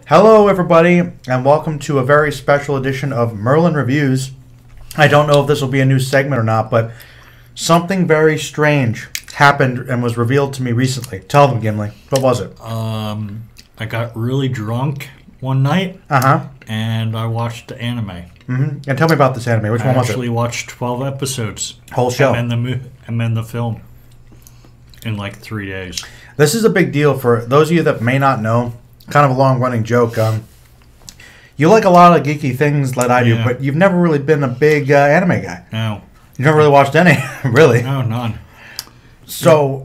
Hello, everybody, and welcome to a very special edition of Merlin Reviews. I don't know if this will be a new segment or not, but something very strange happened and was revealed to me recently. Tell them, Gimli. What was it? I got really drunk one night, and I watched the anime. And tell me about this anime. Which one was it? I actually watched 12 episodes. Whole show? And then the film in like 3 days. This is a big deal for those of you that may not know. Kind of a long-running joke. You like a lot of geeky things that I do, but you've never really been a big anime guy. No. You've never really watched any, really? No, none. So...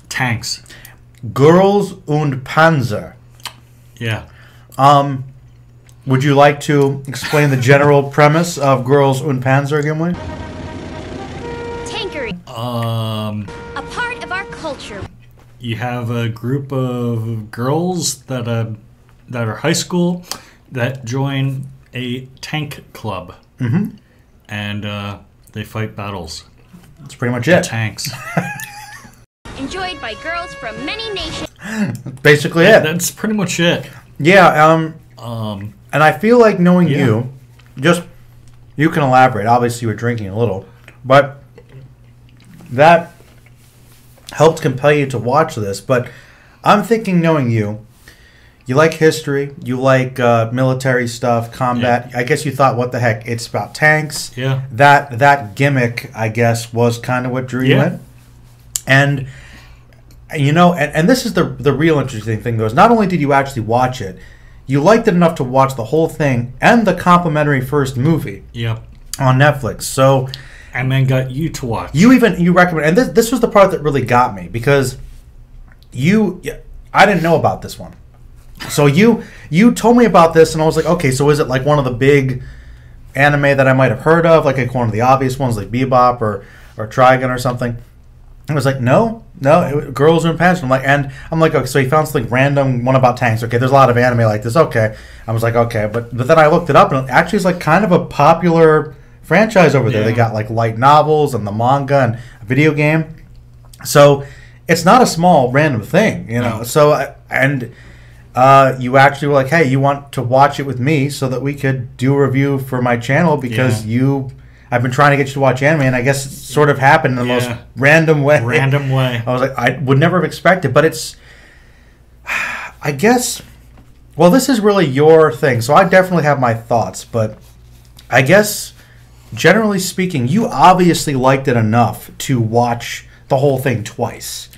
Tanks. Girls Und Panzer. Yeah. Would you like to explain the general premise of Girls Und Panzer, Gimli? Tankery. A part of our culture. You have a group of girls that are high school that join a tank club. And they fight battles. That's pretty much it. Tanks. Enjoyed by girls from many nations. Basically Yeah, it. that's pretty much it. Yeah, and I feel like knowing you, you can elaborate. Obviously, you were drinking a little, but that helped compel you to watch this. But I'm thinking, knowing you like history, you like military stuff, combat. Yeah. I guess you thought, what the heck? It's about tanks. Yeah. That gimmick, I guess, was kind of what drew you in. And you know, and this is the real interesting thing, though, is not only did you actually watch it, you liked it enough to watch the whole thing and the complimentary first movie. Yep. On Netflix. So. And then got you to watch. You recommend, and this was the part that really got me, because I didn't know about this one. So you told me about this, and I was like, okay, so is it like one of the big anime that I might have heard of, like one of the obvious ones, like Bebop or Trigun or something? I was like, no, Girls Und Panzer. I'm like, okay, so he found something random, one about tanks. Okay, there's a lot of anime like this. Okay, I was like, okay, but then I looked it up, and it actually is like kind of a popular franchise over there. They got like light novels and the manga and a video game, so it's not a small random thing, you know. So you actually were like, hey, you want to watch it with me so that we could do a review for my channel, because I've been trying to get you to watch anime, and I guess it sort of happened in the most random way. I was like, I would never have expected, but it's, I guess, well, this is really your thing, so I definitely have my thoughts, but I guess, generally speaking, you obviously liked it enough to watch the whole thing twice,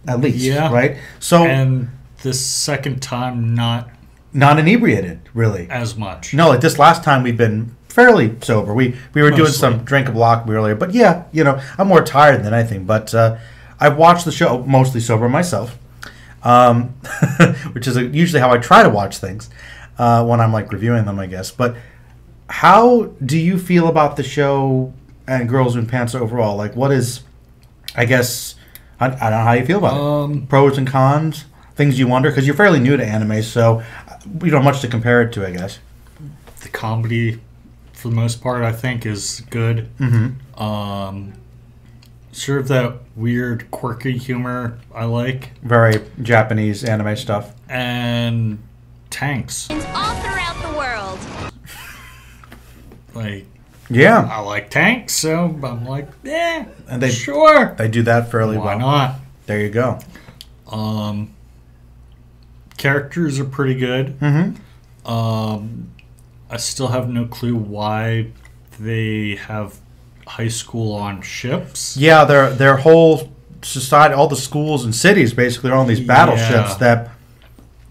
at least, right? So, and the second time, not inebriated, really, as much. No, like this last time we've been fairly sober. We were doing some drink of block earlier, but you know, I'm more tired than anything. But I've watched the show mostly sober myself, which is usually how I try to watch things when I'm like reviewing them, I guess. But how do you feel about the show and Girls Und Panzer overall? Like, what is, I guess, I don't know how you feel about it. Pros and cons, things you wonder, because you're fairly new to anime, so you don't have much to compare it to, I guess. The comedy, for the most part, I think is good. Sort of that weird, quirky humor I like. Very Japanese anime stuff. And tanks. All throughout the world. Like, I like tanks, so I'm like, and sure. They do that fairly well. Why not? There you go. Characters are pretty good. I still have no clue why they have high school on ships. Yeah, their whole society, all the schools and cities basically are on these battleships that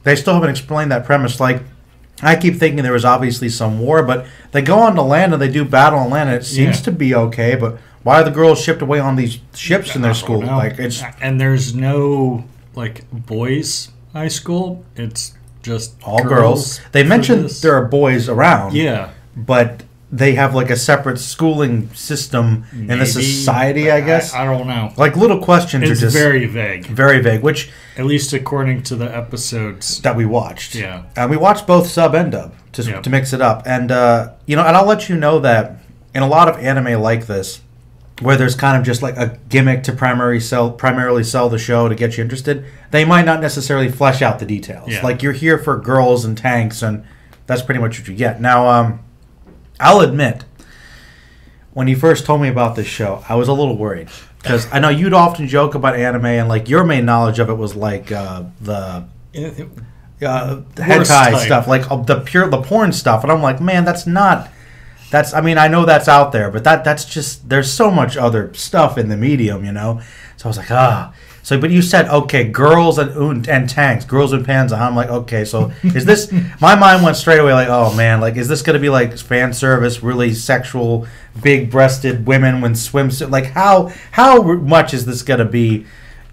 they still haven't explained that premise. Like, I keep thinking there was obviously some war, but they go on to land and they do battle on land, and it seems to be okay. But why are the girls shipped away on these ships in their school? Like, and there's no like boys' high school. It's just all girls. They mentioned there are boys around. Yeah, but they have like a separate schooling system in the society, I guess. I don't know. Like, little questions are just very vague. Very vague, which, at least according to the episodes that we watched. Yeah. And we watched both sub and dub to mix it up. And you know, and I'll let you know that in a lot of anime like this, where there's kind of just like a gimmick to primarily sell the show to get you interested, they might not necessarily flesh out the details. Yeah. Like, you're here for girls and tanks, and that's pretty much what you get. Now, I'll admit, when you first told me about this show, I was a little worried. Because I know you'd often joke about anime, and like your main knowledge of it was like the hentai stuff, like the porn stuff, and I'm like, man, I mean, I know that's out there, but that's just, there's so much other stuff in the medium, you know. So I was like, So, but you said, okay, girls and tanks, girls and Panzer. I'm like, okay, so is this? My mind went straight away like, oh man, like, is this going to be like fan service, really sexual, big-breasted women when swimsuit? Like, how much is this going to be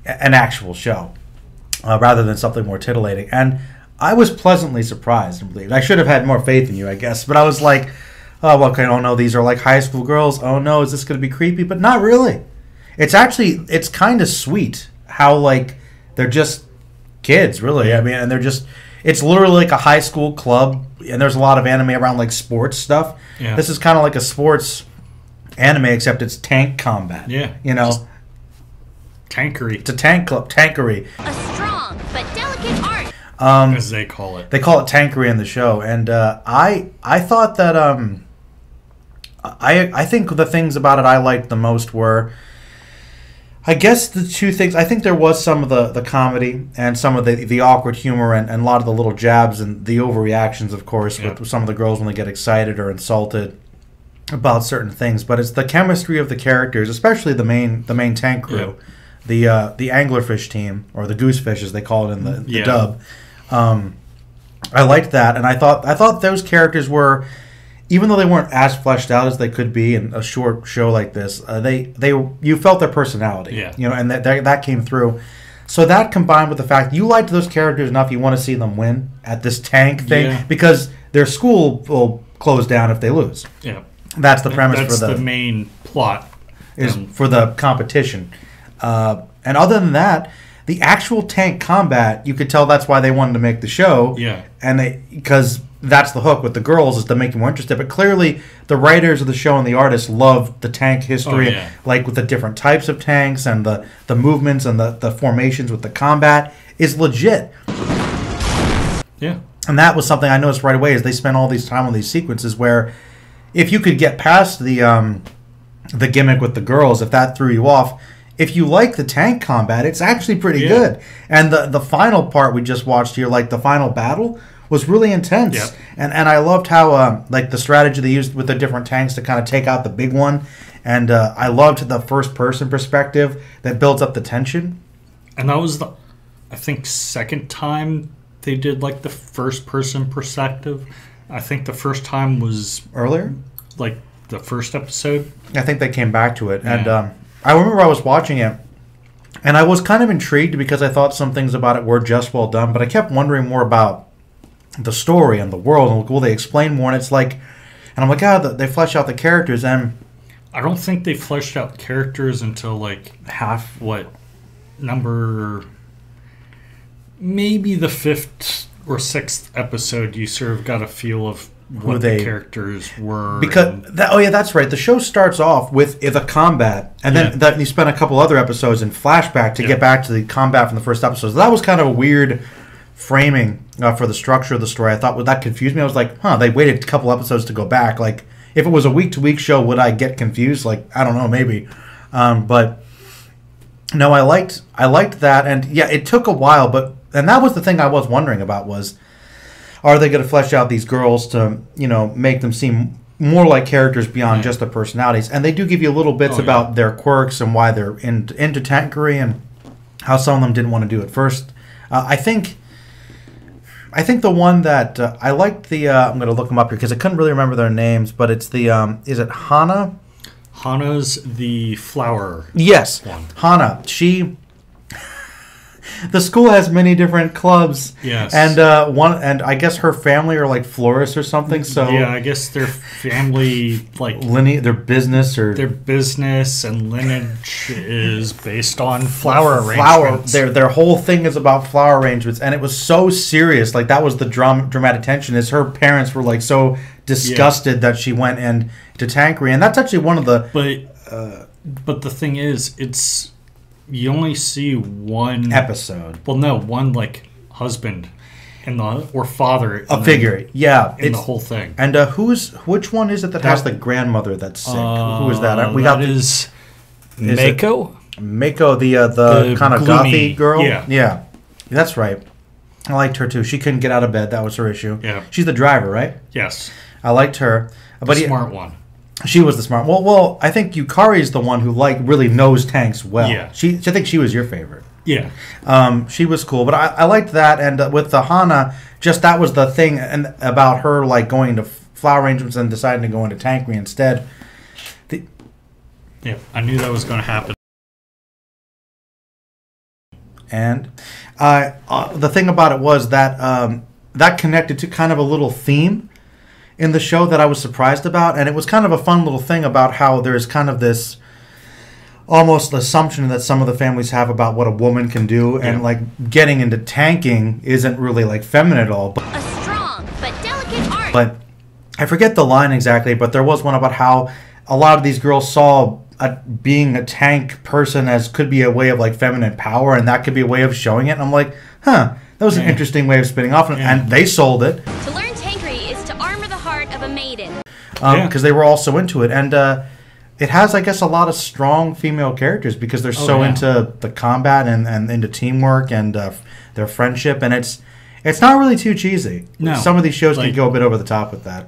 an actual show, rather than something more titillating? And I was pleasantly surprised and relieved. I should have had more faith in you, I guess, but I was like, oh, okay, oh no, these are like high school girls. Oh no, is this going to be creepy? But not really. It's kind of sweet how, like, they're just kids, really. I mean, and it's literally like a high school club, and there's a lot of anime around, like, sports stuff. Yeah. This is kind of like a sports anime, except it's tank combat. Yeah. You know? Just tankery. It's a tank club, tankery. A strong but delicate art. As they call it. They call it tankery in the show, and I thought that I think the things about it I liked the most were, I guess, the two things. I think there was some of the comedy and some of the awkward humor and a lot of the little jabs and the overreactions, of course, with some of the girls when they get excited or insulted about certain things. But it's the chemistry of the characters, especially the main tank crew, the anglerfish team, or the goosefish as they call it in the dub. I liked that, and I thought those characters were, even though they weren't as fleshed out as they could be in a short show like this, you felt their personality, you know, and that came through. So that, combined with the fact you liked those characters enough, you want to see them win at this tank thing, because their school will close down if they lose. Yeah, that's the premise. That's the main plot, is for the competition. And other than that, the actual tank combat, you could tell that's why they wanted to make the show. Yeah, and because that's the hook with the girls, is to make you more interested. But clearly, the writers of the show and the artists love the tank history, like with the different types of tanks and the movements and the formations with the combat is legit. Yeah, and that was something I noticed right away. Is they spent all these time on these sequences where, if you could get past the gimmick with the girls, if that threw you off, if you like the tank combat, it's actually pretty good. And the final part we just watched here, like the final battle, was really intense. Yep. And I loved how like the strategy they used with the different tanks to kind of take out the big one. And I loved the first person perspective that builds up the tension. And that was I think, second time they did like the first person perspective. I think the first time was earlier, like the first episode. I think they came back to it. Yeah. And I remember I was watching it, and I was kind of intrigued because I thought some things about it were just well done, but I kept wondering more about the story and the world, and will they explain more? And it's like, and I'm like, they flesh out the characters, and I don't think they fleshed out characters until like maybe the 5th or 6th episode. You sort of got a feel of what the characters were. Because that's right. The show starts off with the combat, and then you spend a couple other episodes in flashback to get back to the combat from the first episode. So that was kind of a weird framing for the structure of the story. I thought that confused me. I was like, they waited a couple episodes to go back. Like, if it was a week-to-week show, would I get confused? Like, I don't know, maybe. But no, I liked that, and it took a while, and that was the thing I was wondering about was, are they going to flesh out these girls to, make them seem more like characters beyond just their personalities? And they do give you little bits about their quirks and why they're into tankery and how some of them didn't want to do it first. I think the one that I liked I'm going to look them up here because I couldn't really remember their names, but it's is it Hana? Hana's the flower. Yes, one. Hana. The school has many different clubs. Yes. And and I guess her family are like florists or something. So yeah, I guess their family their business and lineage is based on flower arrangements. Their whole thing is about flower arrangements, and it was so serious. Like, that was the dramatic tension. Is her parents were like so disgusted that she went into tankery, and that's actually one of the But the thing is, it's you only see one episode. Well, no, one like husband or father. A figure, yeah, in the whole thing. And which one is it that has the grandmother that's sick? Who is that? We got is Mako. Mako, the kind of gloomy, gothy girl. Yeah, that's right. I liked her too. She couldn't get out of bed. That was her issue. Yeah, she's the driver, right? Yes. I liked her. But smart one. She was the smart. Well, I think Yukari's the one who really knows tanks well. Yeah. I think she was your favorite. Yeah. She was cool, but I liked that. And with the Hana, just that was the thing, and about her like going to flower arrangements and deciding to go into tankery instead. Yeah, I knew that was going to happen. And the thing about it was that that connected to kind of a little theme in the show that I was surprised about, and it was kind of a fun little thing about how there's kind of this almost assumption that some of the families have about what a woman can do, and like getting into tanking isn't really like feminine at all. A strong but delicate art. But I forget the line exactly, but there was one about how a lot of these girls saw being a tank person as could be a way of like feminine power, and that could be a way of showing it. And I'm like, that was an interesting way of spinning off, and they sold it. To learn tankery is to armor the heart of a maiden. Because they were all so into it, and it has, I guess, a lot of strong female characters because they're so into the combat and into teamwork and their friendship, and it's not really too cheesy. No, some of these shows can go a bit over the top with that.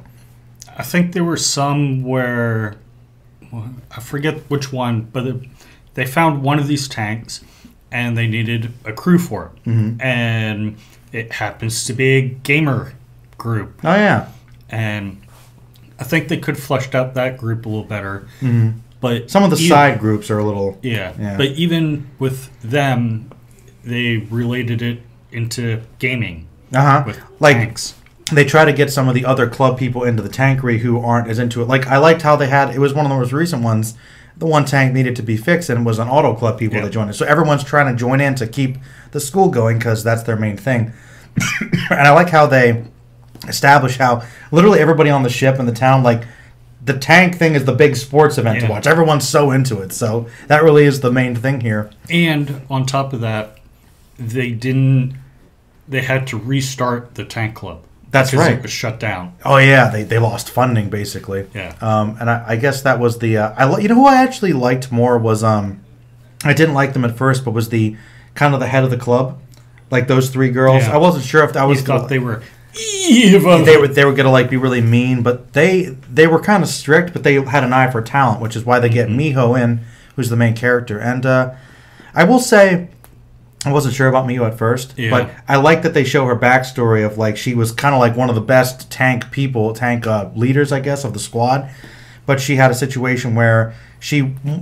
I think there were some where I forget which one, but they found one of these tanks and they needed a crew for it, and it happens to be a gamer group. Oh yeah, and I think they could have fleshed out that group a little better. But some of the side groups are a little yeah. But even with them, they related it into gaming. With like tanks. They try to get some of the other club people into the tankery who aren't as into it. Like I liked how it was one of the most recent ones. The one tank needed to be fixed, and it was an auto club people that joined it. So everyone's trying to join in to keep the school going because that's their main thing. And I like how they establish how literally everybody on the ship in the town, like the tank thing is the big sports event to watch. Everyone's so into it. So that really is the main thing here. And on top of that, they had to restart the tank club. That's right. It was shut down. Oh yeah, they lost funding basically. Yeah. And I guess that was the you know who I actually liked more was I didn't like them at first, but was the kind of the head of the club, like those three girls. I wasn't sure if that was. Thought they were evil. They were gonna like be really mean, but they were kind of strict, but they had an eye for talent, which is why they get Miho in, who's the main character. And I will say, I wasn't sure about Miho at first, but I like that they show her backstory of like she was kind of like one of the best tank leaders, I guess, of the squad. But she had a situation where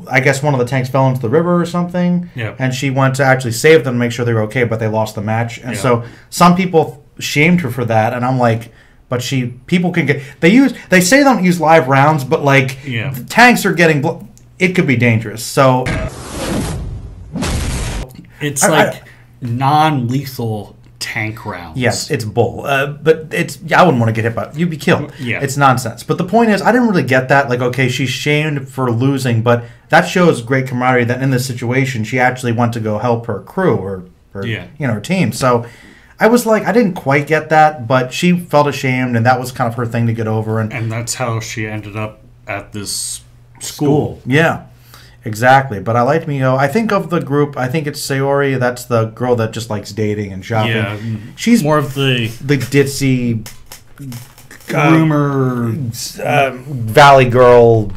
I guess one of the tanks fell into the river or something, and she went to actually save them and make sure they were okay, but they lost the match. And so some people shamed her for that, and I'm like, but people can get, they say they don't use live rounds, but like tanks are getting, it could be dangerous. So it's non-lethal tank rounds. Yes, it's bull. But I wouldn't want to get hit by it. You'd be killed. Yeah. It's nonsense. But the point is, I didn't really get that. Like, okay, she's shamed for losing, but that shows great camaraderie that in this situation, she actually went to go help her crew or her team. So I was like, I didn't quite get that, but she felt ashamed, and that was kind of her thing to get over. And that's how she ended up at this school. Yeah. Exactly, but I liked Miho. I think of the group, I think it's Sayori. That's the girl that just likes dating and shopping. Yeah, she's more of the ditzy groomer, valley girl.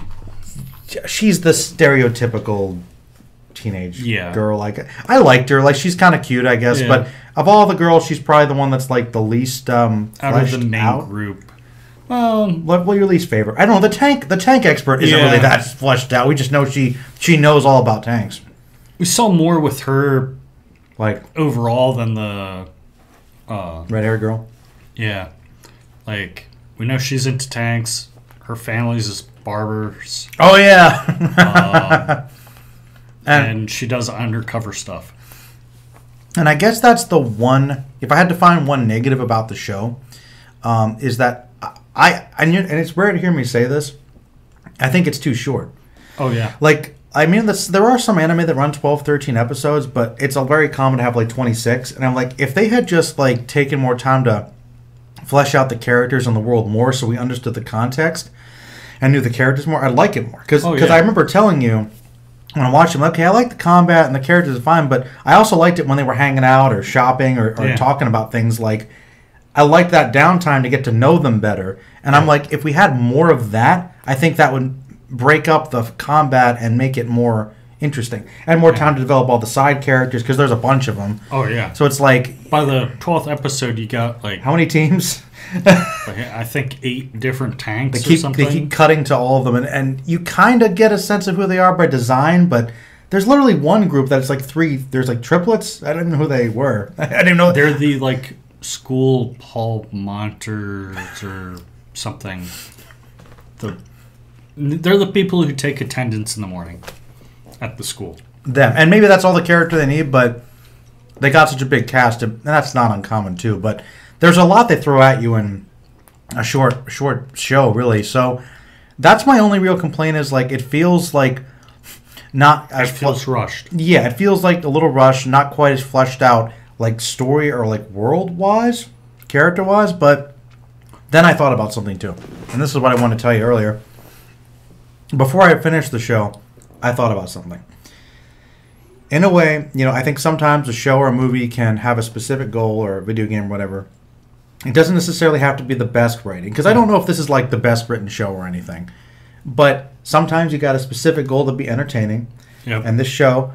She's the stereotypical teenage girl. Like I liked her. Like she's kind of cute, I guess. But of all the girls, she's probably the one that's like the least out of the main group. What your least favorite? I don't know. The tank expert isn't really that fleshed out. We just know she knows all about tanks. We saw more with her, like overall than the red hair girl. Yeah, like we know she's into tanks. Her family's is barbers. Oh yeah, and she does undercover stuff. And I guess that's the one. If I had to find one negative about the show, is that. And it's rare to hear me say this. I think it's too short. Oh yeah. Like I mean, there are some anime that run 12, 13 episodes, but it's very common to have like 26. And I'm like, if they had just like taken more time to flesh out the characters and the world more so we understood the context and knew the characters more, I'd like it more. Because I remember telling you when I watched them, okay, I like the combat and the characters are fine, but I also liked it when they were hanging out or shopping or talking about things. Like, I liked that downtime to get to know them better. And I'm like, if we had more of that, I think that would break up the combat and make it more interesting. And more time to develop all the side characters, because there's a bunch of them. Oh, yeah. So it's like... By the 12th episode, you got, like... How many teams? I think 8 different tanks or something. They keep cutting to all of them, and you kind of get a sense of who they are by design, but there's literally one group that's like 3... There's like triplets? I didn't know who they were. I didn't know... They're the, like, school Palmonters or something. They're the people who take attendance in the morning at the school. Them. And maybe that's all the character they need, but they got such a big cast, and that's not uncommon too. But there's a lot they throw at you in a short show, really. So that's my only real complaint is, like, it feels like not as... It feels rushed. Yeah, it feels like a little rushed, not quite as fleshed out, like, story or, like, world-wise, character-wise, but then I thought about something too. And this is what I wanted to tell you earlier. Before I finished the show, I thought about something. In a way, I think sometimes a show or a movie can have a specific goal, or a video game or whatever. It doesn't necessarily have to be the best writing, because I don't know if this is like the best written show or anything. But sometimes you got a specific goal to be entertaining. Yep. And this show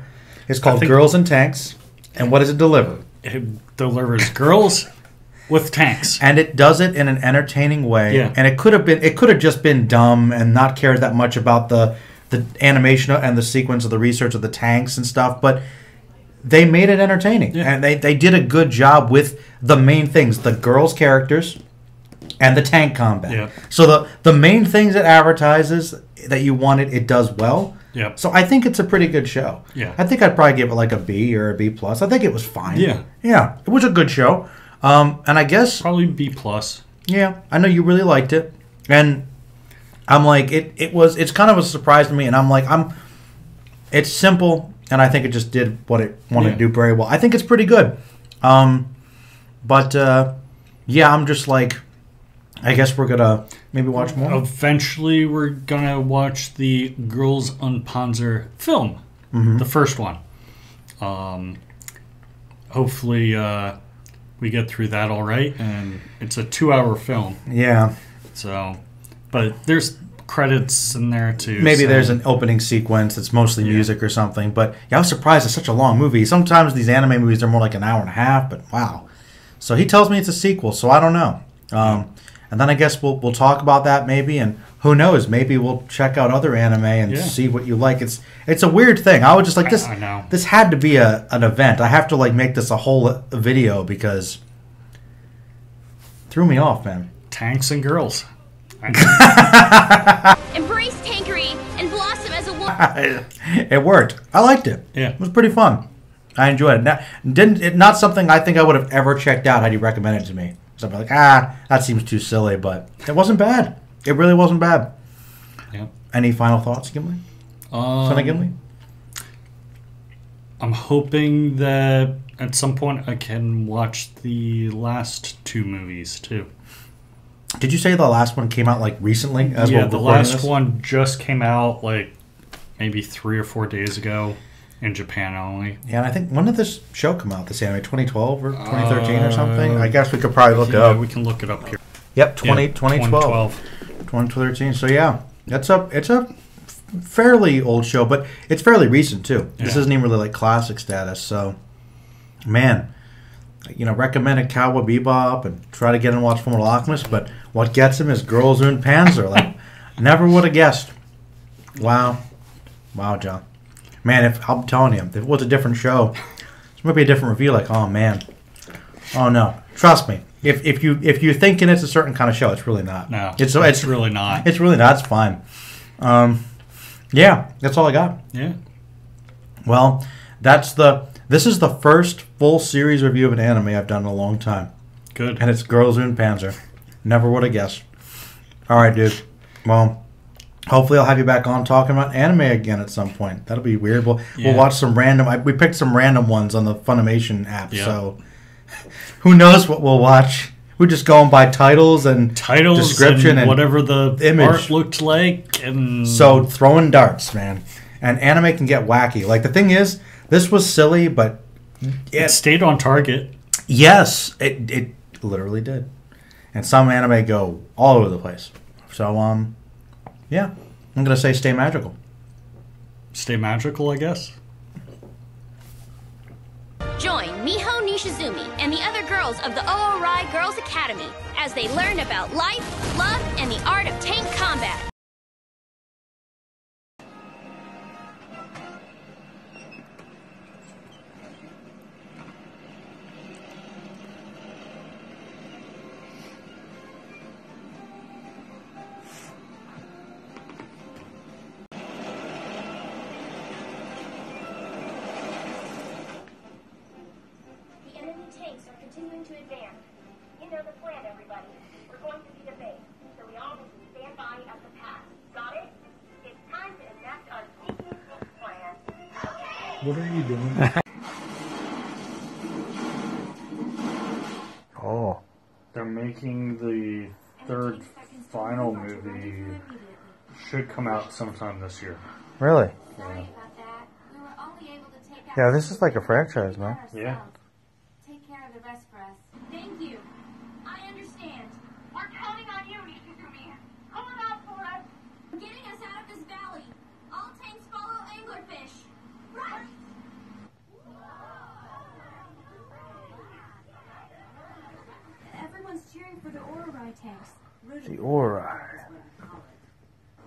is called Girls and Tanks. And what does it deliver? It delivers girls with tanks, and it does it in an entertaining way. Yeah. And it could have just been dumb and not cared that much about the animation and the sequence of the research of the tanks and stuff, but they made it entertaining. Yeah. And they did a good job with the main things, the girls' characters and the tank combat. Yeah. So the main things it advertises that you wanted, it does well. Yeah. So I think it's a pretty good show. Yeah. I think I'd probably give it like a B or a B+. I think it was fine. Yeah. Yeah. It was a good show. And I guess... Probably B+. Yeah. I know you really liked it. And I'm like, it's kind of a surprise to me. And I'm like, it's simple. And I think it just did what it wanted to do very well. I think it's pretty good. But I'm just like, I guess we're going to maybe watch more. Eventually, we're going to watch the Girls Und Panzer film. Mm-hmm. The first one. Hopefully... we get through that all right, and it's a 2-hour film. Yeah. So, but there's credits in there too. Maybe there's an opening sequence that's mostly music or something. But I was surprised it's such a long movie. Sometimes these anime movies are more like an hour and a half, but wow. So he tells me it's a sequel, so I don't know. And then I guess we'll talk about that maybe, and who knows, maybe we'll check out other anime and see what you like. It's a weird thing. I was just like, this. I know. This had to be an event. I have to like make this a whole video because it threw me off, man. Tanks and girls. Embrace tankery and blossom as a woman. It worked. I liked it. Yeah, it was pretty fun. I enjoyed it. Not something I think I would have ever checked out had you recommended it to me. So I'd be like, that seems too silly, but it wasn't bad. It really wasn't bad. Yeah. Any final thoughts, Gimli? Son of Gimli? I'm hoping that at some point I can watch the last 2 movies too. Did you say the last one came out like recently? Yeah, the last one just came out like maybe 3 or 4 days ago. In Japan only. Yeah, and I think, when did this show come out, this anime? 2012 or 2013 or something? I guess we could probably look it up. Yeah, we can look it up here. Yep, 2012. 2013. So yeah, it's a fairly old show, but it's fairly recent too. Yeah. This isn't even really like classic status. So, man, recommended Cowboy Bebop and try to get him to watch Fullmetal Alchemist, but what gets him is Girls Und Panzer. Like, never would have guessed. Wow, John. Man, I'm telling you, if it was a different show, this might be a different review. Like, oh man, oh no, trust me. If you're thinking it's a certain kind of show, it's really not. No, it's really not. It's really not. It's fine. Yeah, that's all I got. Yeah. Well, this is the first full series review of an anime I've done in a long time. Good. And it's Girls Und Panzer. Never would have guessed. All right, dude. Well, hopefully I'll have you back on talking about anime again at some point. That'll be weird. We'll watch some random. We picked some random ones on the Funimation app. Yeah. So who knows what we'll watch? We're just going by titles and description and whatever the image art looked like. And so throwing darts, man. And anime can get wacky. Like the thing is, this was silly, but it stayed on target. Yes, it literally did. And some anime go all over the place. So yeah, I'm gonna say stay magical. Stay magical, I guess. Join Miho Nishizumi and the other girls of the Orai Girls Academy as they learn about life, love, and the art of tank combat. Continuing to advance. You know the plan, everybody. We're going to be the base, so we all need to stand by at the pass. Got it? It's time to enact our sneaky plan. Okay. What are you doing? Oh. They're making the third final movie. Should come out sometime this year. Really? Yeah. Yeah, this is like a franchise, man. Yeah. Thank you. I understand. We're counting on you, Nishizumi. Hold out for us. Getting us out of this valley. All tanks follow anglerfish. Right. Everyone's cheering for the Orai tanks. The Orai.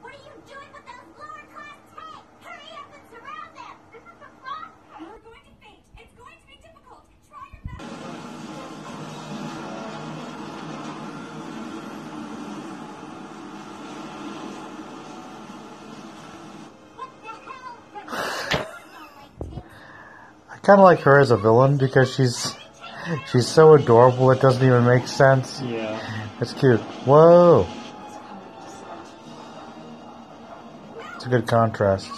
What are you doing with those lower class tanks? Hurry up and surround them. This is the frost tank. We're going to faint. It's going to be difficult. Try your best. I kind of like her as a villain because she's so adorable it doesn't even make sense. Yeah. It's cute. Whoa. It's a good contrast.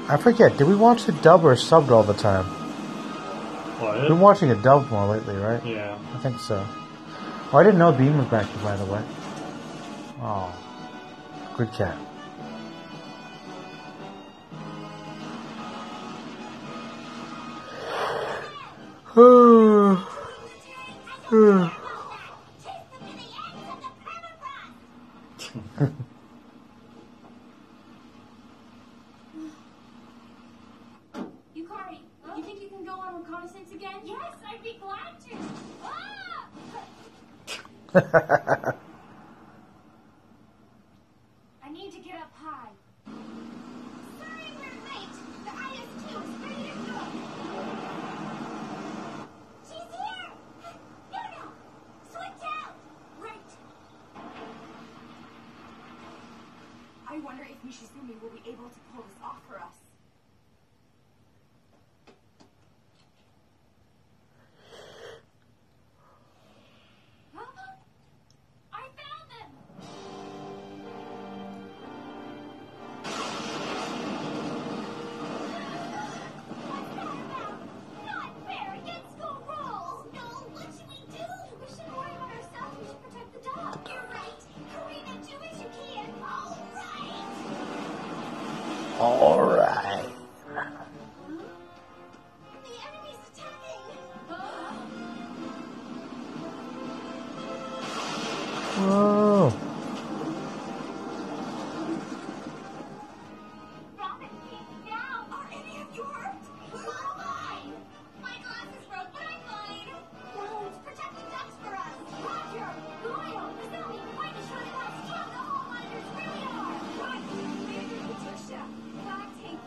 I forget, did we watch the dub or subbed all the time? What? We've been watching a dub more lately, right? Yeah. I think so. Oh, I didn't know Bean was back here, by the way. Oh. Good cat. Yukari, you think you can go on reconnaissance again? Yes, I'd be glad to. Ah! I need to get up high. Sorry we're late. The IS-2 is ready to go. She's here! No! Switch out! Right. I wonder if Nishizumi will be able to pull this off for us. Alright. The enemy's attacking! Whoa. Drop it, keep down! Are any of you hurt? Fine! My glasses broke, but I'm fine! No, protect the ducks for us! Roger! Loyal! The zombie going to show them how strong the whole miners really are! Right! Major Katusha! Black tank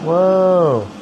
Whoa.